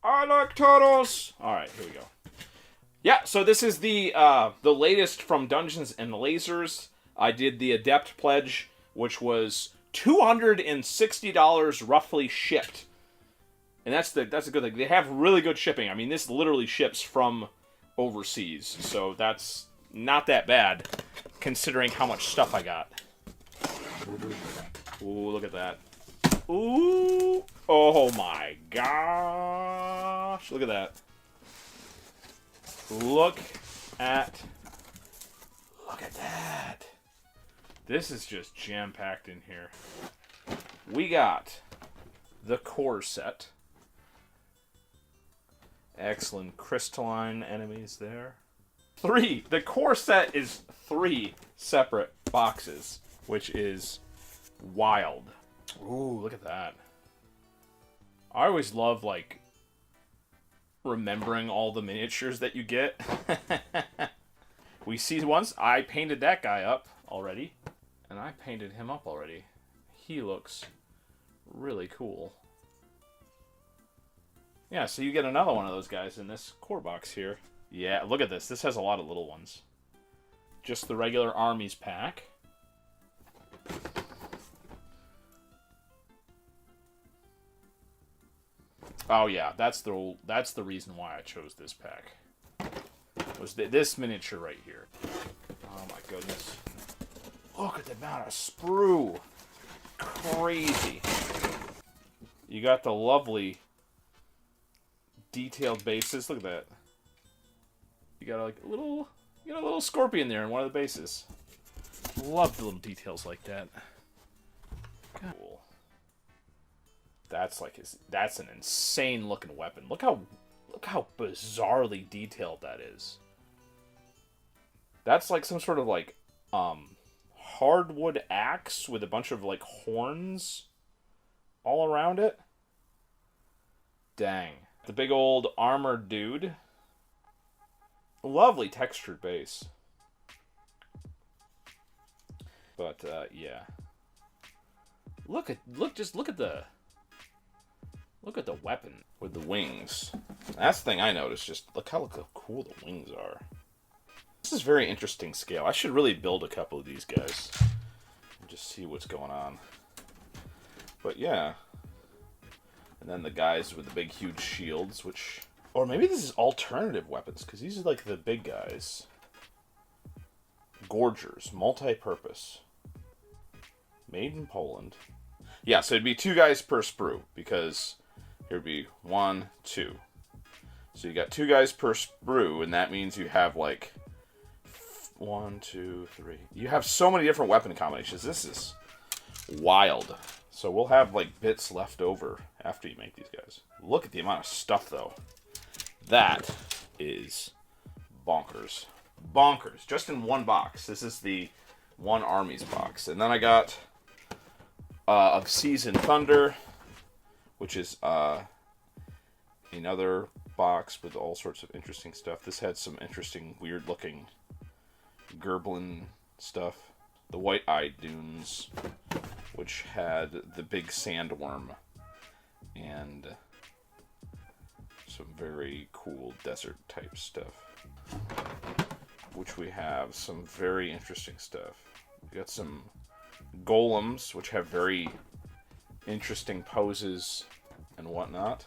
I like turtles. All right, here we go. Yeah, so this is the latest from Dungeons and Lasers. I did the Adept pledge, which was $260 roughly shipped, and that's a good thing. They have really good shipping. I mean, this literally ships from overseas, so that's not that bad considering how much stuff I got. Ooh, look at that. Ooh, oh my gosh, look at that. Look at that. This is just jam-packed in here. We got the core set. Excellent crystalline enemies there. The core set is 3 separate boxes, which is wild. Ooh, look at that. I always love, like, remembering all the miniatures that you get. We see once I painted that guy up already, and I painted him up already. He looks really cool. Yeah, so you get another one of those guys in this core box here. Yeah, look at this. This has a lot of little ones. Just the regular armies pack. Oh yeah, that's the reason why I chose this pack. Was this miniature right here. Oh my goodness. Look at the amount of sprue. Crazy. You got the lovely detailed bases. Look at that. You got like a little scorpion there in one of the bases. Love the little details like that. Cool. That's an insane looking weapon. Look how bizarrely detailed that is. That's like some sort of like hardwood axe with a bunch of like horns all around it. Dang. The big old armored dude. Lovely textured base. But yeah. Look at the weapon with the wings. That's the thing I noticed. Just look how cool the wings are. This is very interesting scale. I should really build a couple of these guys and just see what's going on. But yeah. And then the guys with the big, huge shields, which... Or maybe this is alternative weapons, because these are like the big guys. Gorgers, multi-purpose. Made in Poland. Yeah, so it'd be 2 guys per sprue, because here'd be 1, 2. So you got 2 guys per sprue, and that means you have like 1, 2, 3. You have so many different weapon combinations. This is wild. So we'll have like bits left over after you make these guys. Look at the amount of stuff, though. That is bonkers. Bonkers. Just in one box. This is the One Armies box. And then I got of Seas and Thunder, which is another box with all sorts of interesting stuff. This had some interesting, weird-looking Gerblin stuff. The White-Eyed Dunes, which had the big sandworm, and some very cool desert-type stuff. Which we have some very interesting stuff. We got some golems, which have very interesting poses and whatnot.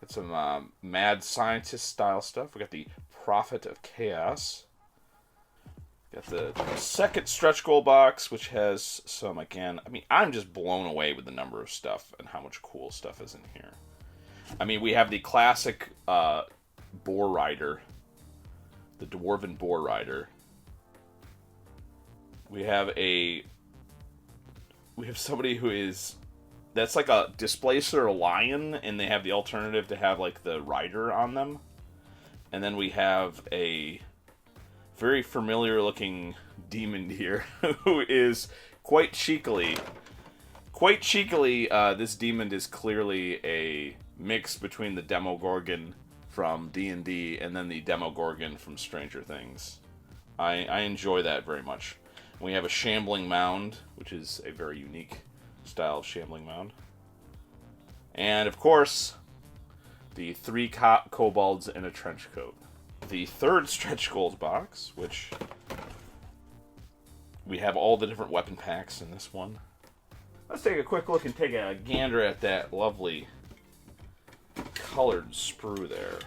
Got some mad scientist style stuff. We got the Prophet of Chaos. Got the second stretch goal box, which has some, again, I mean, I'm just blown away with the number of stuff and how much cool stuff is in here. I mean, we have the classic Boar Rider, the Dwarven Boar Rider. We have somebody who is, that's like a Displacer Lion, and they have the alternative to have like the rider on them. And then we have a very familiar looking demon here who is quite cheekily, this demon is clearly a mix between the Demogorgon from D&D and then the Demogorgon from Stranger Things. I enjoy that very much. We have a Shambling Mound, which is a very unique style of Shambling Mound. And of course, The 3 kobolds in a trench coat. The third stretch goals box, which we have all the different weapon packs in this one. Let's take a quick look and take a gander at that lovely colored sprue there.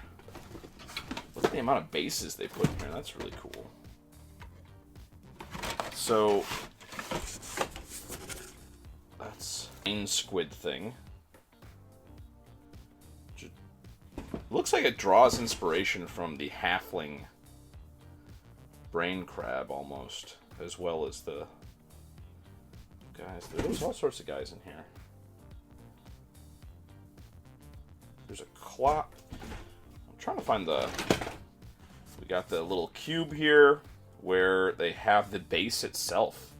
Look at the amount of bases they put in here. That's really cool. So that's a squid thing. Looks like it draws inspiration from the halfling brain crab almost, as well as the guys. There's all sorts of guys in here. There's a clock. I'm trying to find the... We got the little cube here where they have the base itself.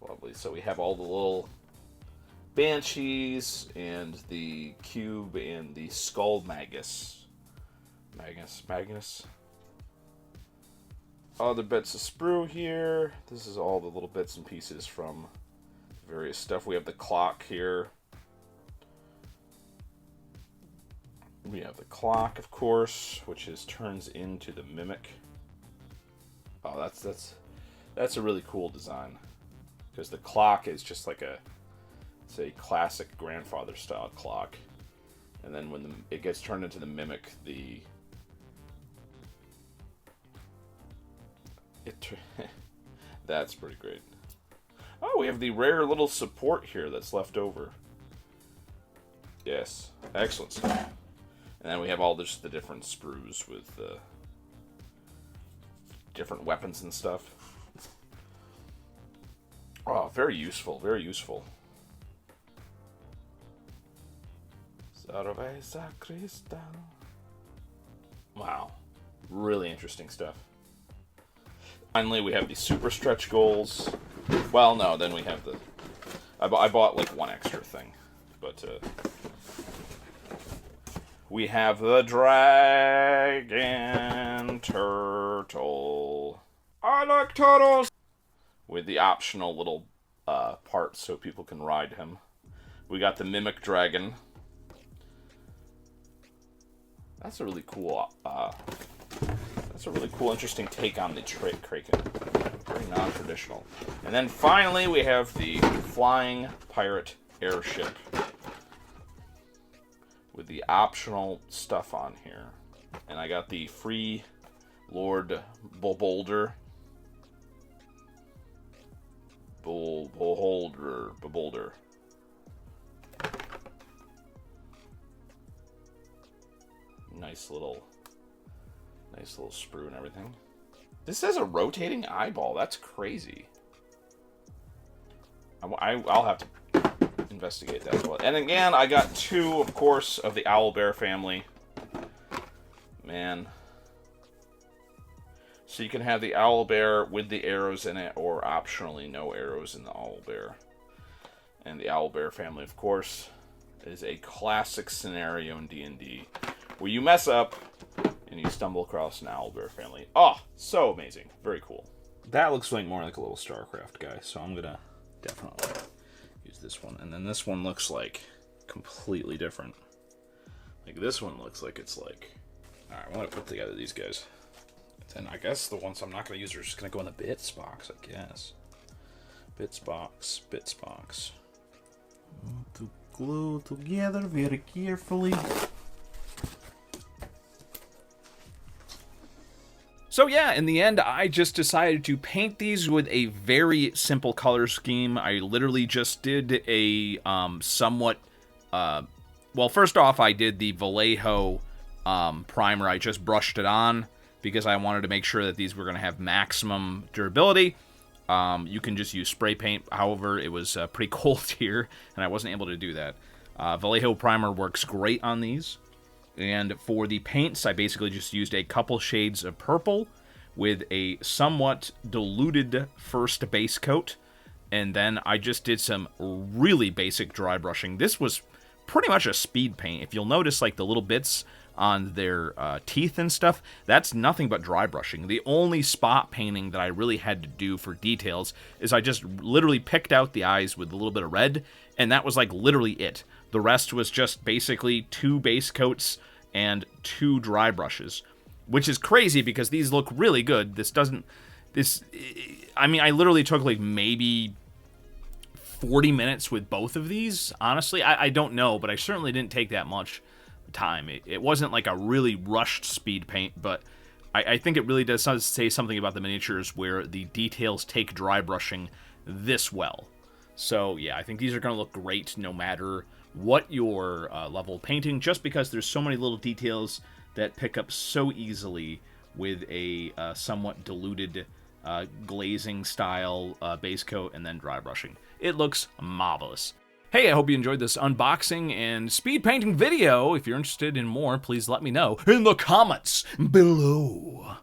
Lovely. So we have all the little banshees and the cube and the skull magus. Magnus. Other bits of sprue here. This is all the little bits and pieces from various stuff. We have the clock here. We have the clock, of course, which turns into the mimic. Oh, that's a really cool design, because the clock is just like it's a classic grandfather style clock, and then when it gets turned into the mimic, that's pretty great. Oh, we have the rare little support here that's left over. Yes, excellent stuff. And then we have all just the different sprues with different weapons and stuff. Oh, very useful, very useful. Cerveza Cristal. Wow, really interesting stuff. Finally, we have the super stretch goals. Well, no, then we have the... I bought like one extra thing, but we have the dragon turtle. I like turtles! With the optional little parts so people can ride him. We got the mimic dragon. That's a really cool, interesting take on the Kraken. Very non-traditional. And then finally, we have the flying pirate airship with the optional stuff on here. And I got the free Lord Beholder. Beholder. Nice little sprue and everything. This has a rotating eyeball. That's crazy. I'll have to investigate that as well. And again, I got 2, of course, of the owlbear family. Man. So you can have the owlbear with the arrows in it, or optionally no arrows in the owlbear. And the owlbear family, of course, is a classic scenario in D&D where you mess up and you stumble across an owlbear family. Oh, so amazing. Very cool. That looks like more like a little StarCraft guy, so I'm gonna definitely use this one. And then this one looks like completely different. Like this one looks like it's like... Alright, I'm gonna put together these guys. And I guess the ones I'm not gonna use are just gonna go in the bits box, I guess. Bits box. To glue together very carefully. So yeah, in the end, I just decided to paint these with a very simple color scheme. I literally just did a somewhat... well, first off, I did the Vallejo primer. I just brushed it on because I wanted to make sure that these were going to have maximum durability. You can just use spray paint. However, it was pretty cold here, and I wasn't able to do that. Vallejo primer works great on these. And for the paints, I basically just used a couple shades of purple with a somewhat diluted first base coat. And then I just did some really basic dry brushing. This was pretty much a speed paint. If you'll notice, like, the little bits on their teeth and stuff, that's nothing but dry brushing. The only spot painting that I really had to do for details is I just literally picked out the eyes with a little bit of red, and that was like literally it. The rest was just basically 2 base coats and 2 dry brushes, which is crazy because these look really good. I mean, I literally took like maybe 40 minutes with both of these. Honestly, I don't know, but I certainly didn't take that much time. It wasn't like a really rushed speed paint, but I think it really does say something about the miniatures where the details take dry brushing this well. So yeah, I think these are going to look great no matter what your level painting, just because there's so many little details that pick up so easily with a somewhat diluted glazing style base coat and then dry brushing. It looks marvelous. Hey, I hope you enjoyed this unboxing and speed painting video. If you're interested in more, please let me know in the comments below.